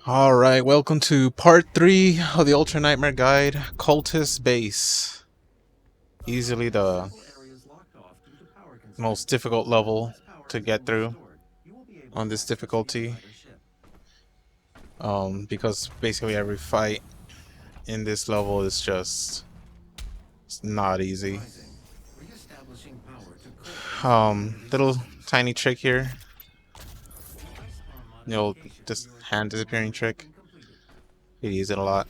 Alright, welcome to part 3 of the Ultra Nightmare Guide, Cultist Base. Easily the most difficult level to get through on this difficulty. Because basically every fight in this level is just not easy. Little tiny trick here. Just hand disappearing trick. You use it a lot.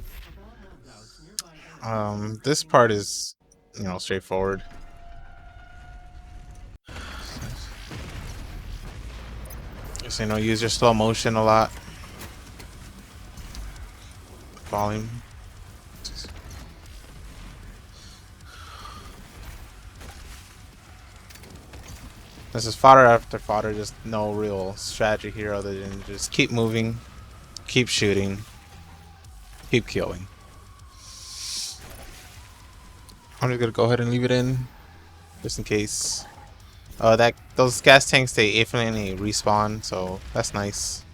This part is, straightforward. Just, use your slow motion a lot. Volume. This is fodder after fodder, just no real strategy here other than just keep moving, keep shooting, keep killing. I'm just gonna go ahead and leave it in, just in case. Those gas tanks, they infinitely respawn, so that's nice.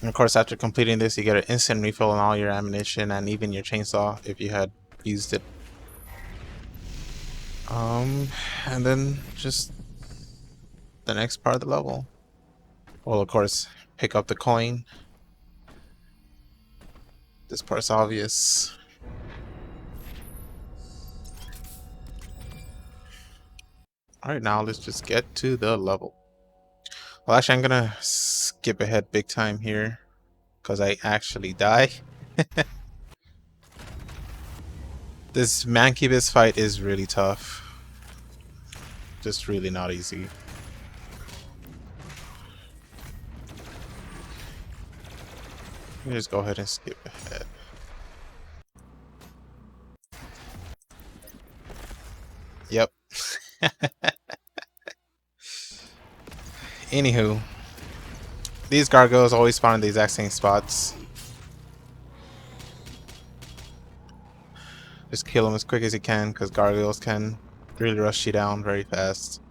And of course, after completing this, you get an instant refill on all your ammunition and even your chainsaw if you had used it. And then just the next part of the level. Well, of course, pick up the coin. This part's obvious. Alright, now let's just get to the level. Well, actually, I'm gonna skip ahead big time here because I actually die. This Mancubus fight is really tough. Just really not easy. Let me just go ahead and skip ahead. Yep. Anywho, these gargoyles always spawn in the exact same spots. Just kill them as quick as you can because gargoyles can really rush you down very fast.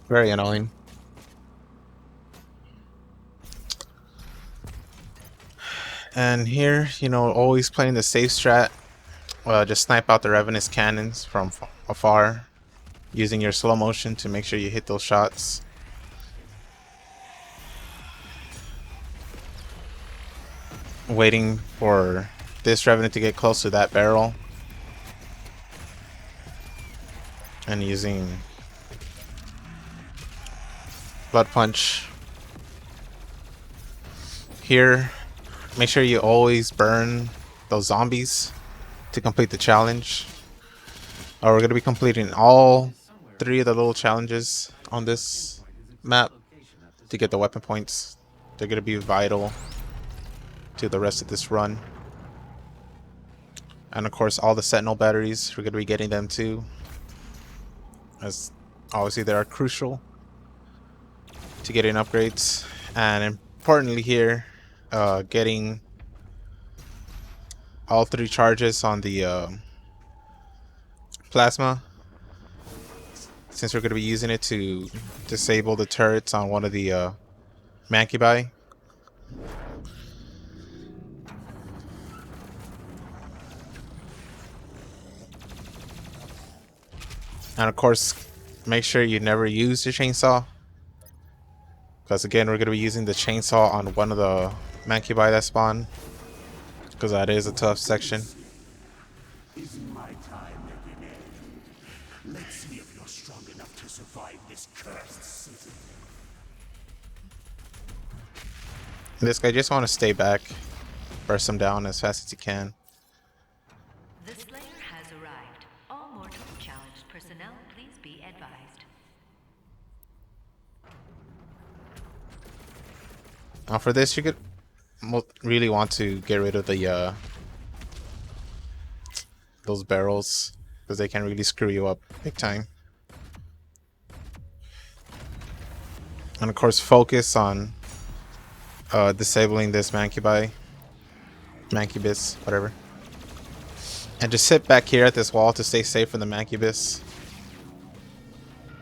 Very annoying. And here, always playing the safe strat. Just snipe out the Revenant's cannons from afar, using your slow motion to make sure you hit those shots. Waiting for this Revenant to get close to that barrel. And using Blood Punch. Here, make sure you always burn those zombies to complete the challenge. We're going to be completing all 3 of the little challenges on this map to get the weapon points. They're going to be vital to the rest of this run. And of course, all the Sentinel batteries, we're going to be getting them too, as obviously they are crucial to getting upgrades. And importantly here, getting all 3 charges on the plasma, since we're going to be using it to disable the turrets on one of the Mancubi. And of course, make sure you never use your chainsaw, because again, we're going to be using the chainsaw on one of the Mancubi that spawn, because that is a tough section. Isn't my time at an end? Let's see if you're strong enough to survive this cursed season. This guy just want to stay back, burst him down as fast as you can. The Slayer has arrived. All mortal challenged personnel, please be advised. Now for this, you could really want to get rid of the those barrels, because they can really screw you up big time. And of course, focus on disabling this Mancubus, whatever. And just sit back here at this wall to stay safe from the Mancubus.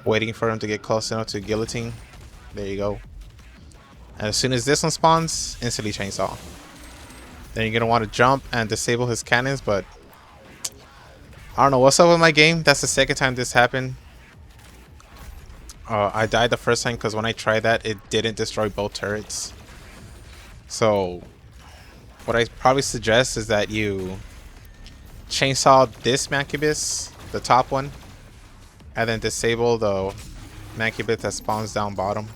Waiting for him to get close enough to guillotine. There you go. And as soon as this one spawns, instantly chainsaw. Then you're gonna want to jump and disable his cannons, but I don't know what's up with my game. That's the second time this happened. I died the first time because when I tried that, it didn't destroy both turrets. So what I probably suggest is that you chainsaw this Mancubus, the top one, and then disable the Mancubus that spawns down bottom.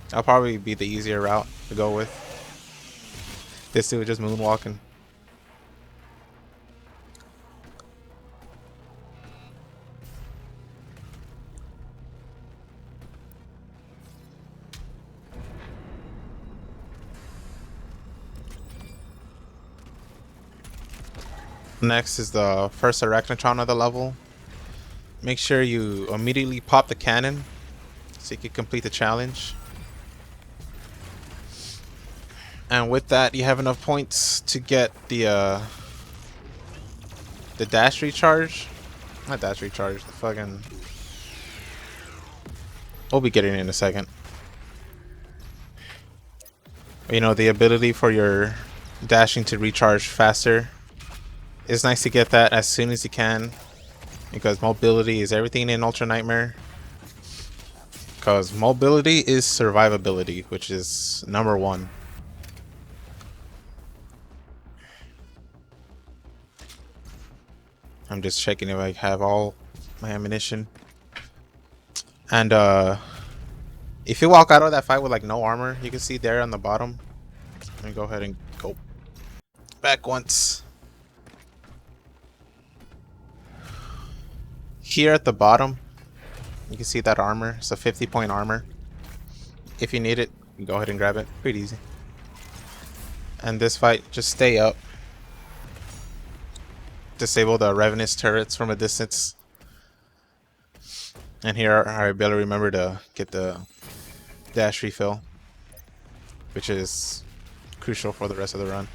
That'll probably be the easier route to go with. This dude just moonwalking. Next is the first Arachnotron of the level. Make sure you immediately pop the cannon so you can complete the challenge. And with that, you have enough points to get the dash recharge. Not dash recharge, the fucking... We'll be getting it in a second. You know, the ability for your dashing to recharge faster. It's nice to get that as soon as you can, because mobility is everything in Ultra Nightmare. Because mobility is survivability, which is number one. I'm just checking if I have all my ammunition. And if you walk out of that fight with like no armor, you can see there on the bottom. Let me go ahead and go back once. Here at the bottom, you can see that armor. It's a 50-point armor. If you need it, you can go ahead and grab it. Pretty easy. And this fight, just stay up. Disable the Revenant's turrets from a distance. And here I better remember to get the dash refill, which is crucial for the rest of the run.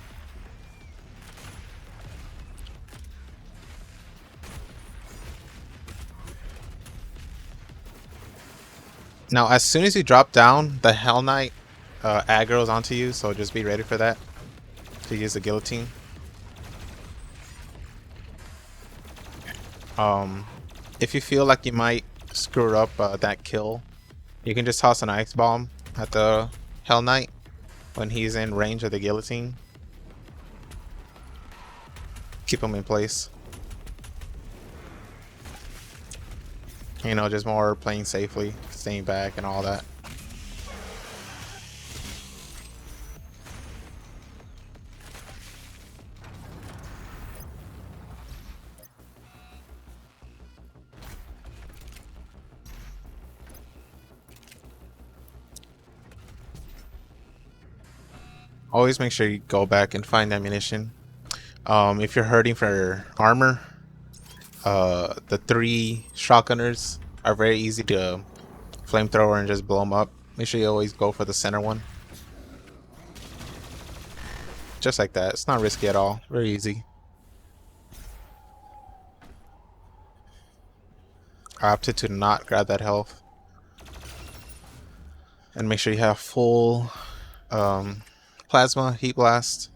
Now, as soon as you drop down, the Hell Knight aggro's onto you, so just be ready for that to use the guillotine. If you feel like you might screw up that kill, you can just toss an ice bomb at the Hell Knight when he's in range of the guillotine. Keep him in place. You know, just more playing safely, staying back and all that. Always make sure you go back and find ammunition. If you're hurting for armor, the 3 shotgunners are very easy to flamethrower and just blow them up. Make sure you always go for the center one. Just like that. It's not risky at all. Very easy. I opted to not grab that health. And make sure you have full plasma heat blast,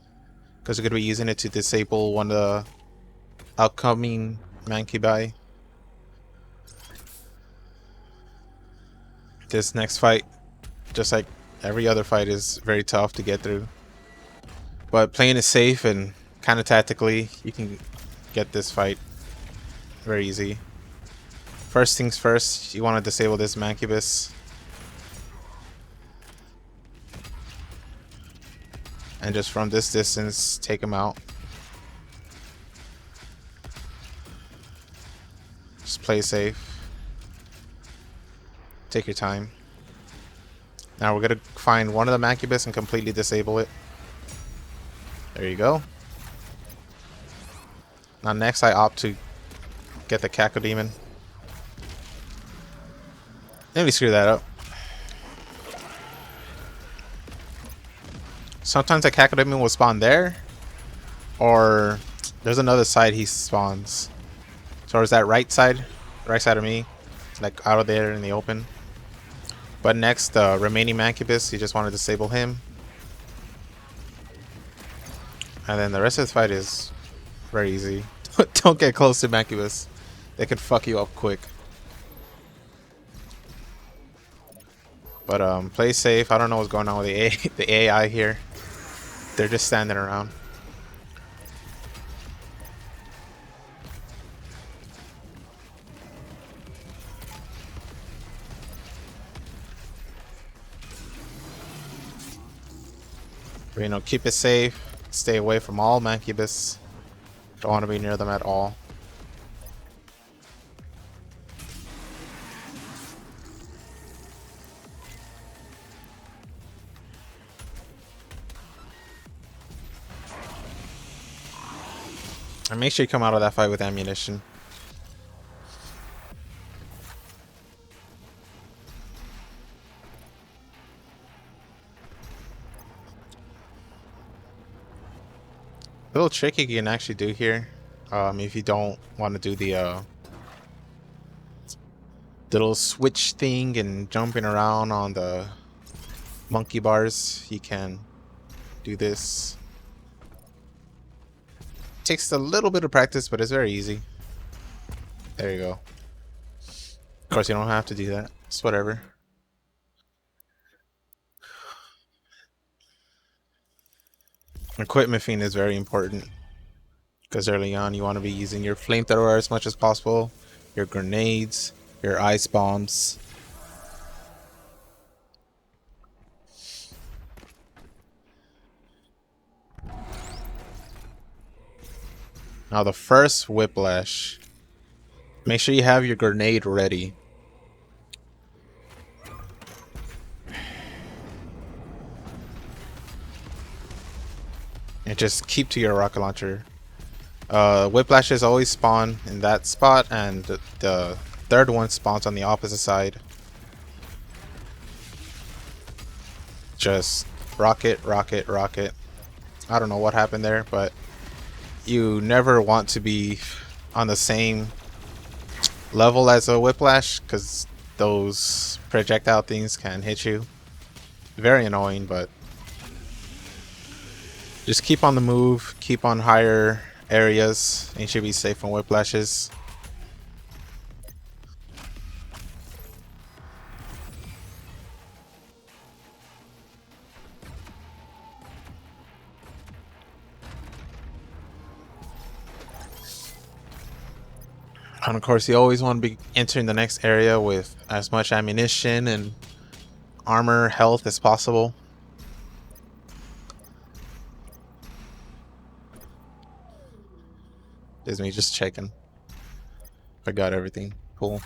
because you're going to be using it to disable one of the upcoming Mancubi. This next fight, just like every other fight, is very tough to get through. But playing it safe and kind of tactically, you can get this fight very easy. First things first, you want to disable this Mancubus. And just from this distance, take him out. Just play safe. Take your time. Now we're gonna find one of the Mancubus and completely disable it. There you go. Now next I opt to get the Cacodemon. Maybe screw that up. Sometimes the Cacodemon will spawn there, or There's another side he spawns. So is that right side of me, like out of there in the open. But next, the remaining Mancubus, you just want to disable him. And then the rest of this fight is very easy. Don't get close to Mancubus. They could fuck you up quick. But play safe. I don't know what's going on with the AI here. They're just standing around. You know, keep it safe. Stay away from all Mancubus. Don't want to be near them at all. And make sure you come out of that fight with ammunition. A little trick you can actually do here, if you don't want to do the little switch thing and jumping around on the monkey bars, you can do this. Takes a little bit of practice, but it's very easy. There you go. Of course, you don't have to do that. It's whatever. Equipment fiend is very important because early on you want to be using your flamethrower as much as possible, your grenades, your ice bombs. Now the first whiplash, make sure you have your grenade ready. And just keep to your rocket launcher. Whiplashes always spawn in that spot, and the third one spawns on the opposite side. Just rocket, rocket, rocket. I don't know what happened there, but you never want to be on the same level as a whiplash because those projectile things can hit you. Very annoying, but just keep on the move, keep on higher areas, and you should be safe from whiplashes. And of course, you always want to be entering the next area with as much ammunition and armor, health as possible. This is me just checking. I got everything. Cool.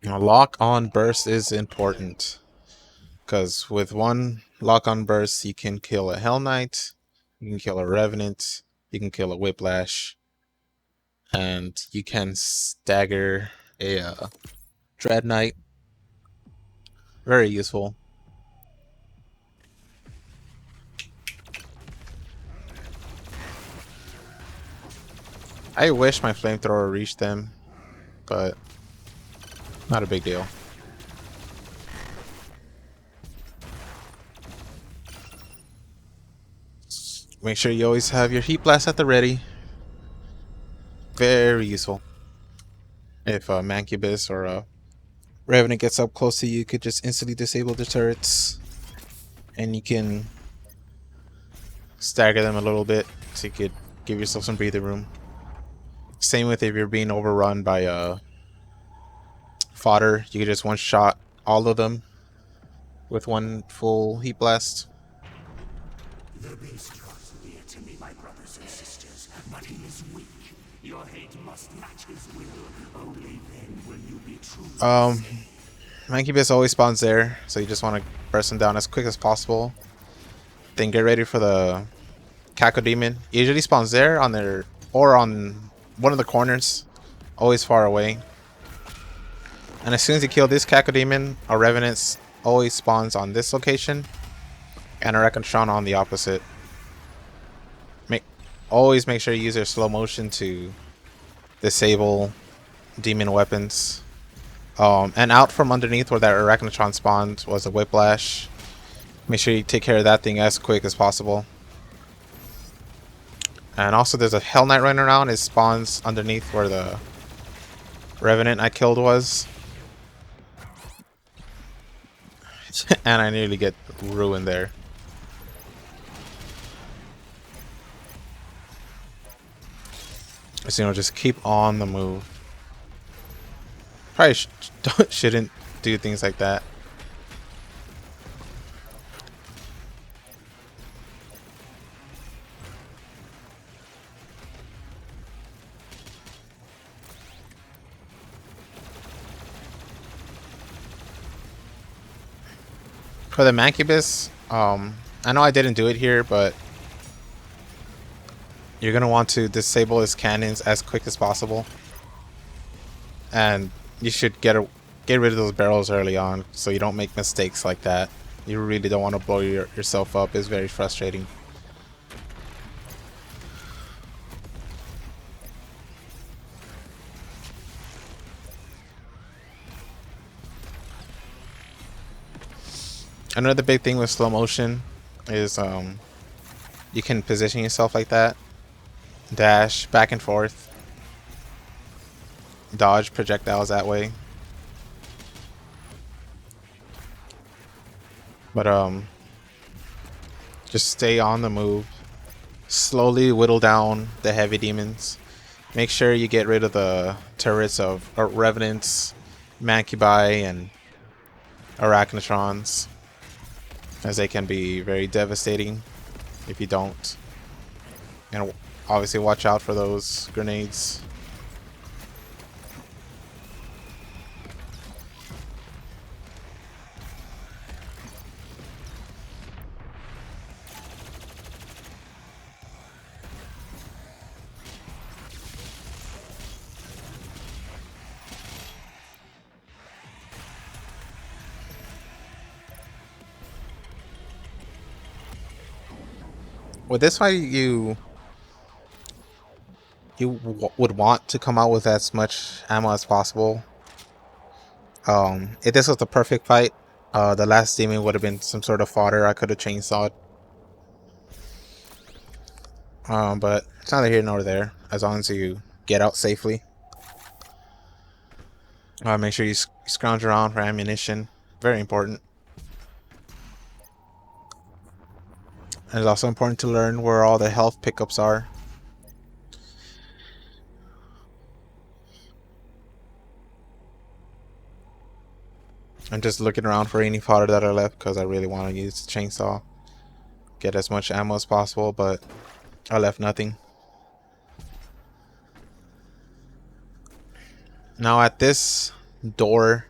Now, lock on burst is important because with one lock on burst, you can kill a Hell Knight, you can kill a Revenant, you can kill a Whiplash, and you can stagger a Dread Knight. Very useful. I wish my flamethrower reached them, but not a big deal. Make sure you always have your heat blast at the ready. Very useful. If a Mancubus or a Revenant gets up close to you, you could just instantly disable the turrets, and you can stagger them a little bit so you could give yourself some breathing room. Same with if you're being overrun by fodder, you could just one shot all of them with one full heat blast. The beast draws near to me, my brothers and sisters, but he is weak. Your hate must match his will. Only then will you be true. Mancubus always spawns there, so you just want to burst him down as quick as possible. Then get ready for the Cacodemon. He usually spawns there on their or on one of the corners, always far away. And as soon as you kill this Cacodemon, a Revenant always spawns on this location, and Arachnotron on the opposite. Make Always make sure you use your slow motion to disable demon weapons. And out from underneath where that Arachnotron spawned was a Whiplash. Make sure you take care of that thing as quick as possible. And also there's a Hell Knight running around. It spawns underneath where the Revenant I killed was. And I nearly get ruined there. So, just keep on the move. Probably shouldn't do things like that. For the Mancubus, I know I didn't do it here, but you're going to want to disable his cannons as quick as possible. And you should get rid of those barrels early on so you don't make mistakes like that. You really don't want to blow yourself up. It's very frustrating. Another big thing with slow motion is you can position yourself like that. Dash back and forth. Dodge projectiles that way. But just stay on the move. Slowly whittle down the heavy demons. Make sure you get rid of the turrets of Revenants, Mancubi, and Arachnotrons, as they can be very devastating if you don't. And obviously watch out for those grenades. With this fight, you would want to come out with as much ammo as possible. If this was the perfect fight, the last demon would have been some sort of fodder I could have chainsawed. But it's neither here nor there, as long as you get out safely. Make sure you scrounge around for ammunition. Very important. And it's also important to learn where all the health pickups are. I'm just looking around for any fodder that are left because I really want to use the chainsaw. Get as much ammo as possible, but I left nothing. Now at this door,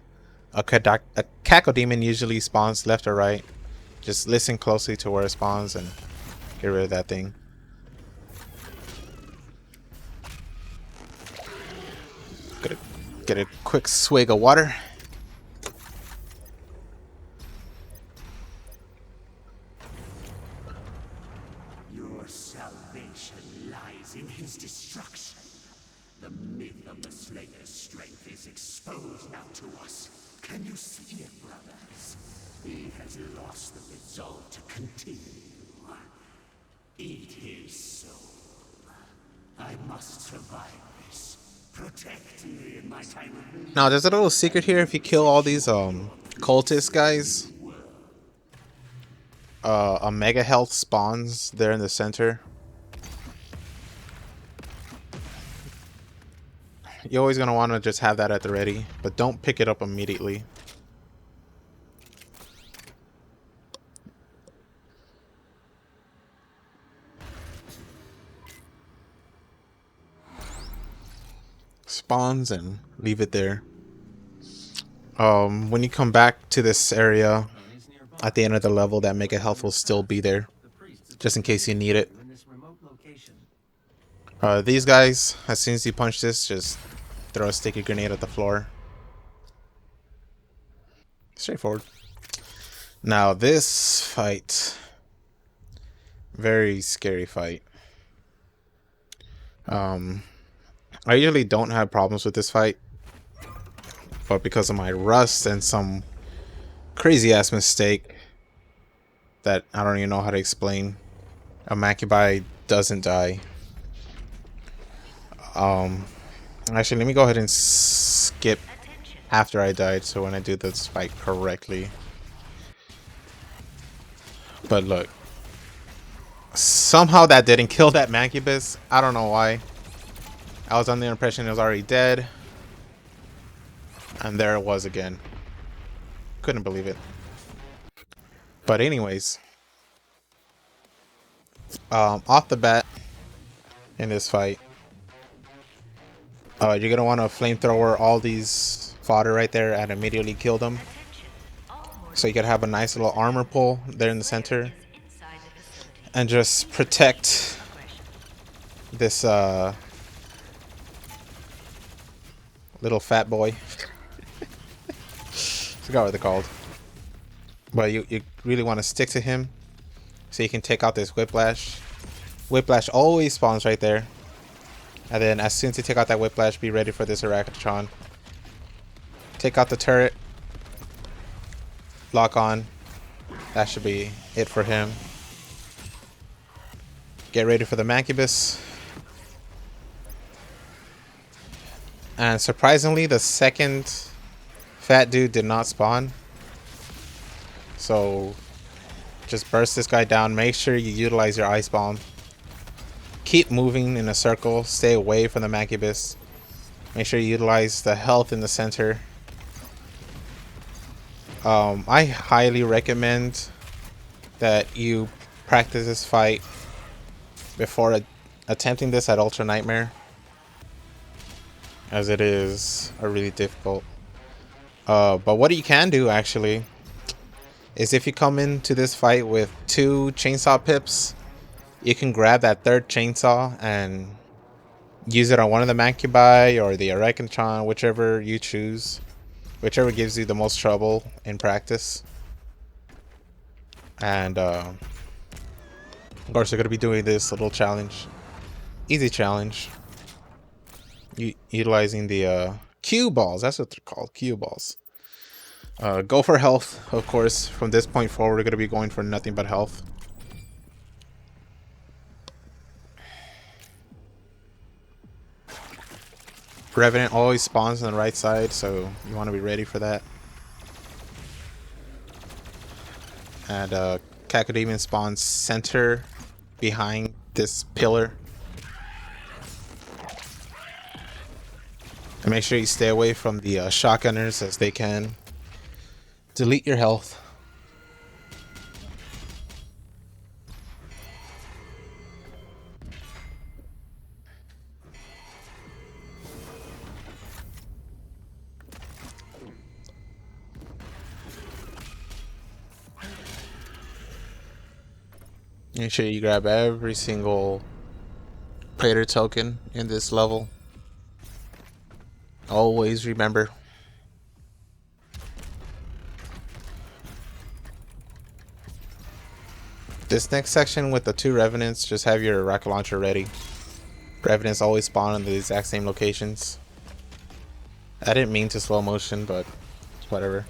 a Cacodemon usually spawns left or right. Just listen closely to where it spawns and get rid of that thing. Gonna get a quick swig of water. Your salvation lies in his destruction. The myth of the Slayer's strength is exposed now to us. Can you see it, brothers? He has lost the resolve to continue. Eat his soul. I must survive this. Protect me in my time of need. Now there's a little secret here. If you kill all these cultist guys, a mega health spawns there in the center. You're always gonna want to just have that at the ready, but don't pick it up immediately. Spawns and leave it there. When you come back to this area at the end of the level, that mega health will still be there, just in case you need it. These guys, as soon as you punch this, just throw a sticky grenade at the floor. Straightforward. Now this fight, very scary fight. Um, I usually don't have problems with this fight, but because of my rust and some crazy ass mistake that I don't even know how to explain, a Macubai doesn't die. Um, Actually, let me go ahead and skip Attention. after I died, so when I do this fight correctly. But look, somehow that didn't kill that Mancubus. I don't know why. I was under the impression it was already dead. And there it was again. Couldn't believe it. But anyways, off the bat in this fight, you're gonna want to flamethrower all these fodder right there and immediately kill them. Attention. All So mortal you could have a nice little armor pull there in the player center is inside the facility. and just Please protect aggression. this little fat boy. Forgot what they're called. But you really want to stick to him so you can take out this whiplash. Whiplash always spawns right there. And then as soon as you take out that whiplash, be ready for this Arachnotron. Take out the turret. Lock on. That should be it for him. Get ready for the Mancubus. And surprisingly, the second fat dude did not spawn. So just burst this guy down. Make sure you utilize your ice bomb. Keep moving in a circle. Stay away from the Mancubus. Make sure you utilize the health in the center. I highly recommend that you practice this fight before attempting this at Ultra Nightmare, as it is a really difficult. But what you can do actually is if you come into this fight with 2 chainsaw pips, you can grab that third chainsaw and use it on one of the Mancubi or the Arachnotron, whichever you choose. Whichever gives you the most trouble in practice. And of course, you're going to be doing this little challenge. Easy challenge. Utilizing the Q balls. That's what they're called. Q balls. Go for health, of course. From this point forward, we're going to be going for nothing but health. Revenant always spawns on the right side, so you want to be ready for that. And Cacodemon spawns center behind this pillar. And make sure you stay away from the shotgunners, as they can delete your health. Make sure you grab every single Praetor token in this level. Always remember. This next section with the 2 Revenants, just have your rocket launcher ready. Revenants always spawn in the exact same locations. I didn't mean to slow motion, but whatever.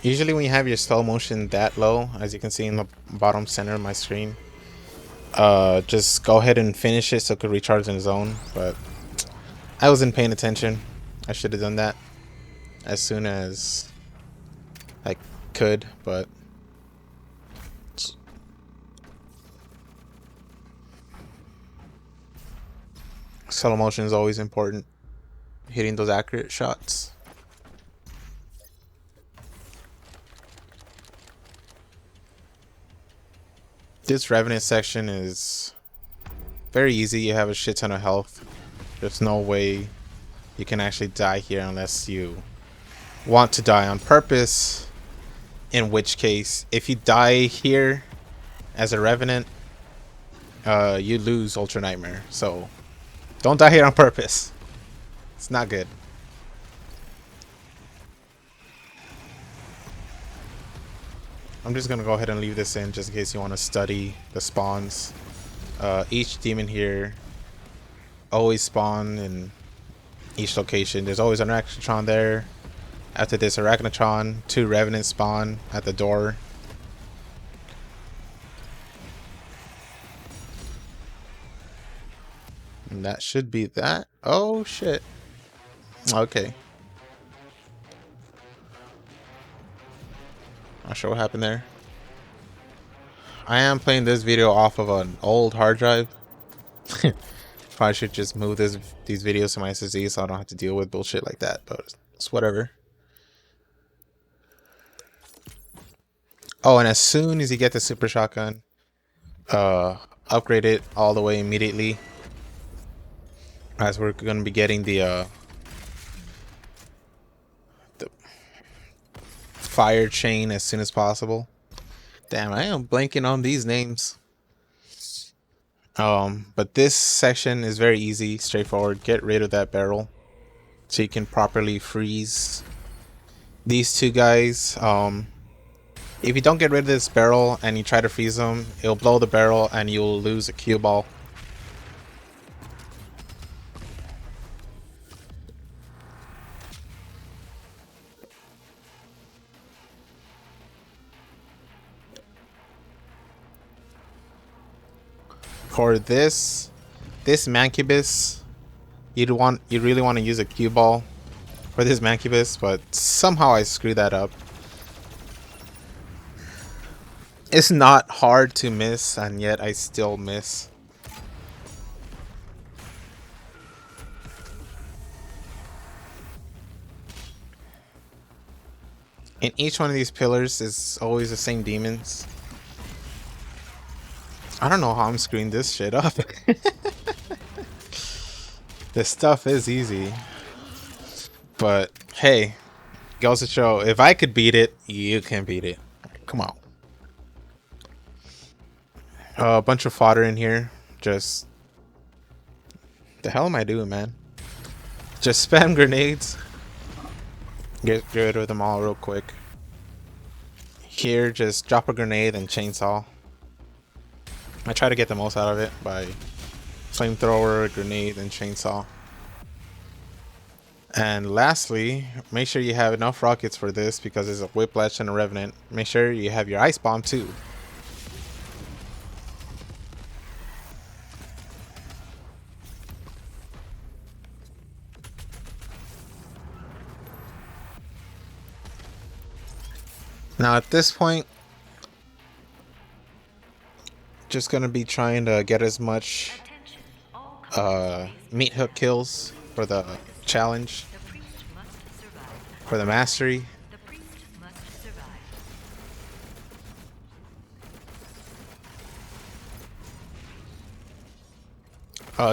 Usually when you have your slow motion that low, as you can see in the bottom center of my screen, just go ahead and finish it so it could recharge in the zone. But I wasn't paying attention. I should have done that as soon as I could, but slow motion is always important. Hitting those accurate shots. This Revenant section is very easy. You have a shit ton of health. There's no way you can actually die here unless you want to die on purpose. In which case, if you die here as a Revenant, you lose Ultra Nightmare. So Don't die here on purpose. It's not good. I'm just gonna go ahead and leave this in just in case you want to study the spawns. Each demon here always spawn in each location. There's always an Arachnotron there. After this Arachnotron, 2 Revenants spawn at the door. And that should be that. Oh shit. Okay. Not sure what happened there. I am playing this video off of an old hard drive. Probably should just move these videos to my SSD so I don't have to deal with bullshit like that, but it's whatever. Oh, and as soon as you get the super shotgun, upgrade it all the way immediately, as we're gonna be getting the fire chain as soon as possible. Damn, I am blanking on these names. But this section is very easy, straightforward. Get rid of that barrel so you can properly freeze these 2 guys. If you don't get rid of this barrel and you try to freeze them, it'll blow the barrel and you'll lose a cue ball. For this Mancubus, you really want to use a cue ball for this Mancubus, but somehow I screwed that up. It's not hard to miss, and yet I still miss. And each one of these pillars is always the same demons. I don't know how I'm screwing this shit up. This stuff is easy. But hey, goes to show, if I could beat it, you can beat it. Come on. A bunch of fodder in here. Just... the hell am I doing, man? Just spam grenades. Get rid of them all real quick. Here, just drop a grenade and chainsaw. I try to get the most out of it by flamethrower, grenade, and chainsaw. And lastly, make sure you have enough rockets for this because there's a Whiplash and a Revenant. Make sure you have your ice bomb too. Now at this point, just gonna be trying to get as much meat hook kills for the challenge, for the mastery.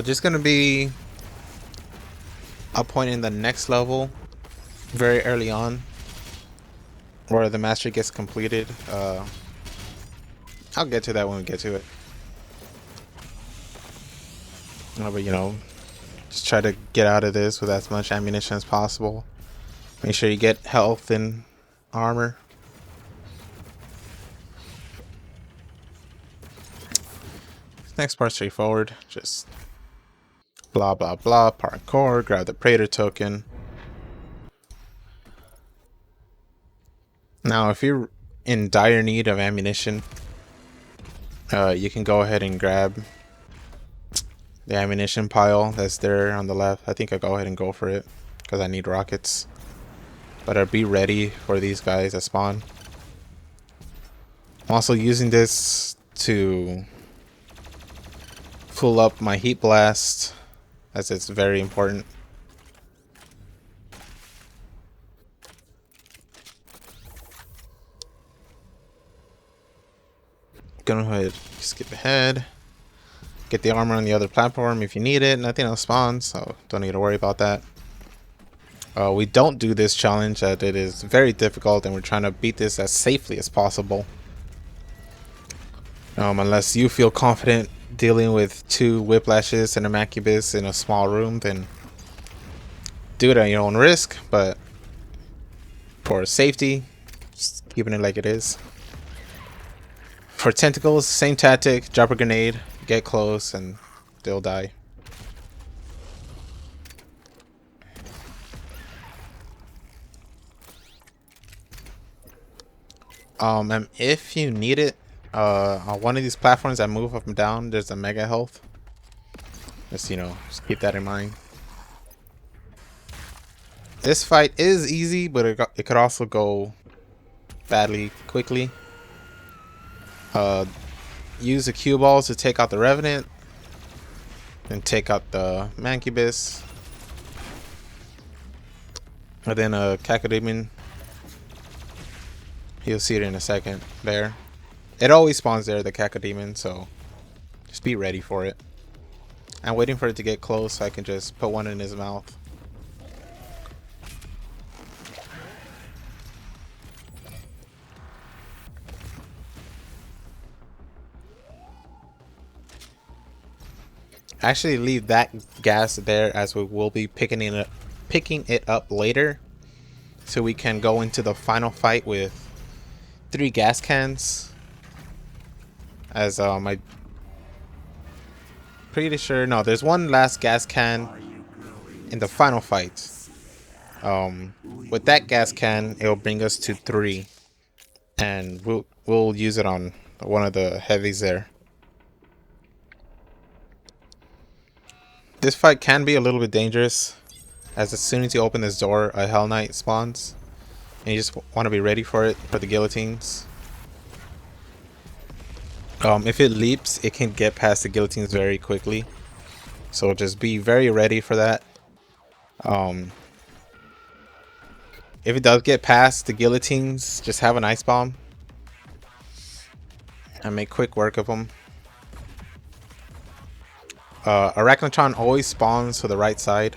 Just gonna be a point in the next level very early on where the mastery gets completed. I'll get to that when we get to it. But you know, just try to get out of this with as much ammunition as possible. Make sure you get health and armor. Next part's straightforward. Just blah blah blah, parkour, grab the Praetor token. Now if you're in dire need of ammunition, you can go ahead and grab the ammunition pile that's there on the left. I think I'll go ahead and go for it because I need rockets. But I'll be ready for these guys that spawn. I'm also using this to pull up my heat blast, as it's very important. Go ahead, skip ahead. Get the armor on the other platform if you need it. Nothing else spawns, so don't need to worry about that. We don't do this challenge as it is very difficult, and we're trying to beat this as safely as possible. Unless you feel confident dealing with 2 whiplashes and a macubus in a small room, then do it at your own risk, but for safety, just keeping it like it is. For tentacles, same tactic, drop a grenade, get close, and they'll die. And if you need it, on one of these platforms that move up and down, there's a mega health. Just, just keep that in mind. This fight is easy, but it could also go badly quickly. Use the cue balls to take out the Revenant, and take out the Mancubus, and then a Cacodemon. You'll see it in a second there. It always spawns there, the Cacodemon, so just be ready for it. I'm waiting for it to get close so I can just put one in his mouth. Actually leave that gas there, as we will be picking it up later, so we can go into the final fight with 3 gas cans. As I pretty sure, no, there's one last gas can in the final fight. With that gas can, it'll bring us to 3, and we'll use it on one of the heavies there. This fight can be a little bit dangerous, as soon as you open this door, a Hell Knight spawns, and you just want to be ready for it, for the guillotines. If it leaps, it can get past the guillotines very quickly, so just be very ready for that. If it does get past the guillotines, just have an ice bomb and make quick work of them. Arachnotron always spawns to the right side.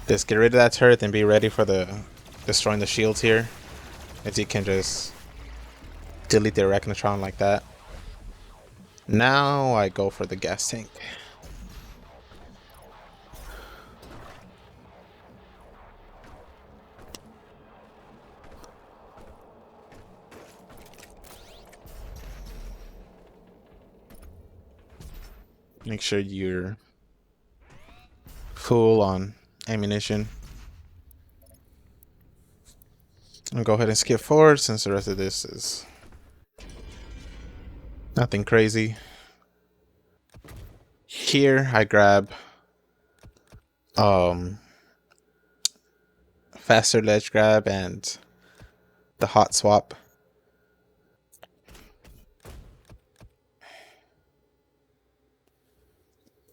Just get rid of that turret and be ready for the destroying the shields here, as you can just delete the Arachnotron like that. Now I go for the gas tank. Make sure you're full on ammunition. I'll go ahead and skip forward, since the rest of this is nothing crazy. Here I grab faster ledge grab and the hot swap.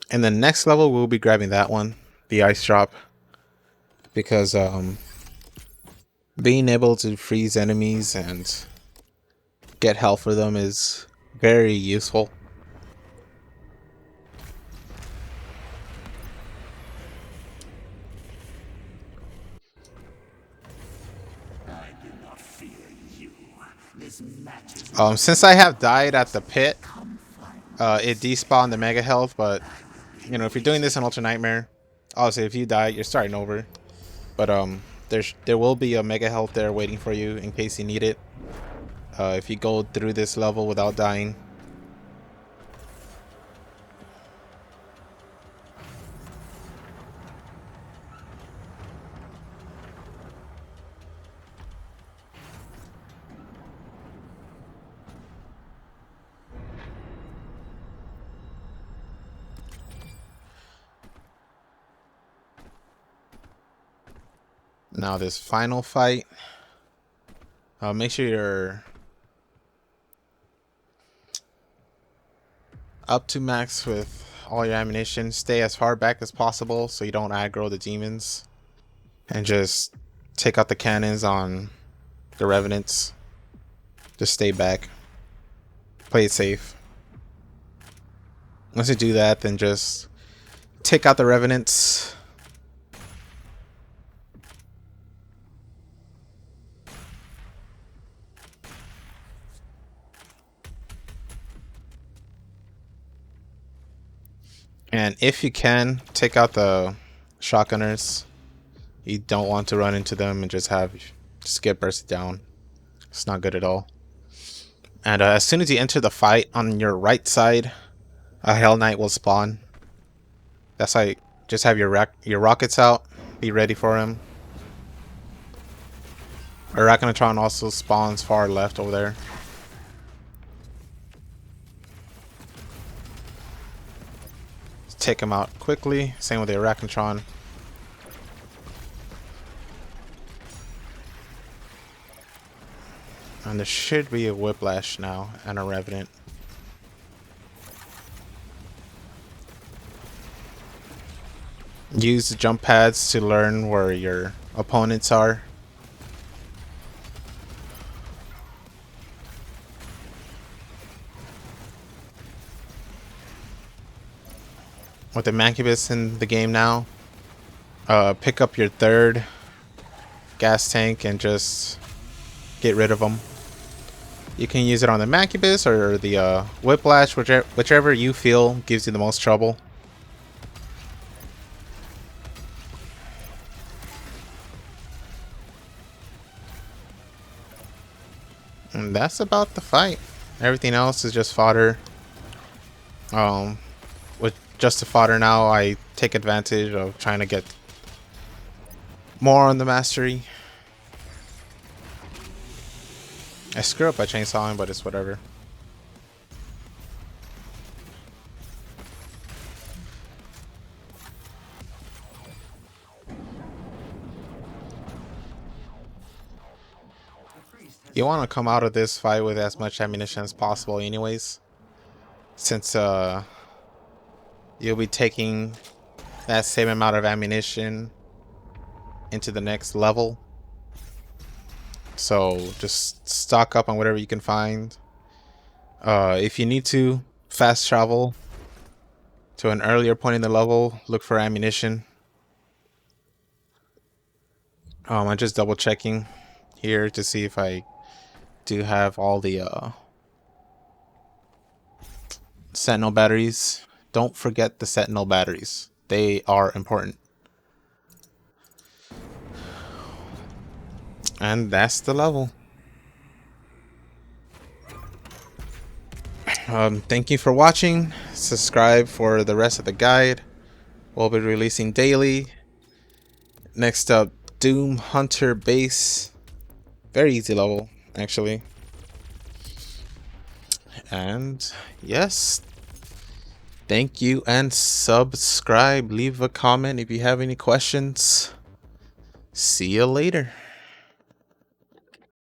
And the next level we'll be grabbing that one, the ice drop, because being able to freeze enemies and get health for them is very useful. I do not fear you. This match is Since I have died at the pit, it despawned the mega health, but if you're doing this in Ultra Nightmare, obviously if you die, you're starting over. But there will be a mega health there waiting for you in case you need it. If you go through this level without dying. Now this final fight, make sure you're up to max with all your ammunition. Stay as far back as possible so you don't aggro the demons, and just take out the cannons on the revenants. Just stay back, play it safe. Once you do that, then just take out the revenants. And if you can, take out the shotgunners. You don't want to run into them and just get bursted down. It's not good at all. And as soon as you enter the fight, on your right side, a Hell Knight will spawn. That's how you just have your rockets out. Be ready for him. Arachnotron also spawns far left over there. Take him out quickly. Same with the Arachnotron. And there should be a Whiplash now and a Revenant. Use the jump pads to learn where your opponents are. With the Mancubus in the game now, pick up your third gas tank and just get rid of them. You can use it on the Mancubus or the Whiplash, whichever you feel gives you the most trouble. And that's about the fight. Everything else is just fodder. With just the fodder now, I take advantage of trying to get more on the mastery. I screw up by chainsawing, but it's whatever. You want to come out of this fight with as much ammunition as possible anyways, since you'll be taking that same amount of ammunition into the next level. So just stock up on whatever you can find. If you need to fast travel to an earlier point in the level, look for ammunition. I'm just double checking here to see if I do have all the Sentinel batteries. Don't forget the Sentinel batteries. They are important. And that's the level. Thank you for watching. Subscribe for the rest of the guide. We'll be releasing daily. Next up, Doom Hunter Base. Very easy level, actually. And yes, thank you and subscribe. Leave a comment if you have any questions. See you later.